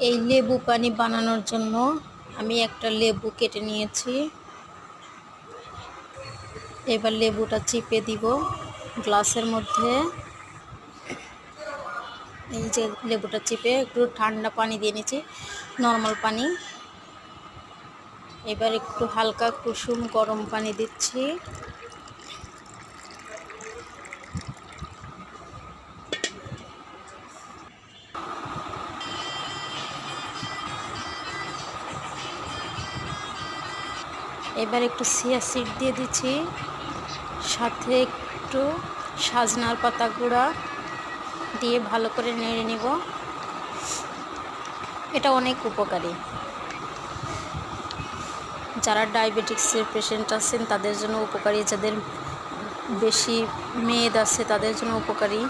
এই লেবু পানি বানানোর জন্য আমি একটা লেবু কেটে নিয়েছি। এবার লেবুটা চিপে দিব গ্লাসের মধ্যে। এই যে লেবুটা চিপে একটু ঠান্ডা পানি দিয়ে নিয়েছি, নর্মাল পানি। এবার একটু হালকা কুসুম গরম পানি দিচ্ছি। এবার একটু চিয়া সিড দিয়ে দিচ্ছি, সাথে একটু সাজনার পাতা গুঁড়া দিয়ে ভালো করে নেড়ে নিব। এটা অনেক উপকারী। যারা ডায়াবেটিক্সের পেশেন্ট আছেন তাদের জন্য উপকারী, যাদের বেশি মেদ আছে তাদের জন্য উপকারী।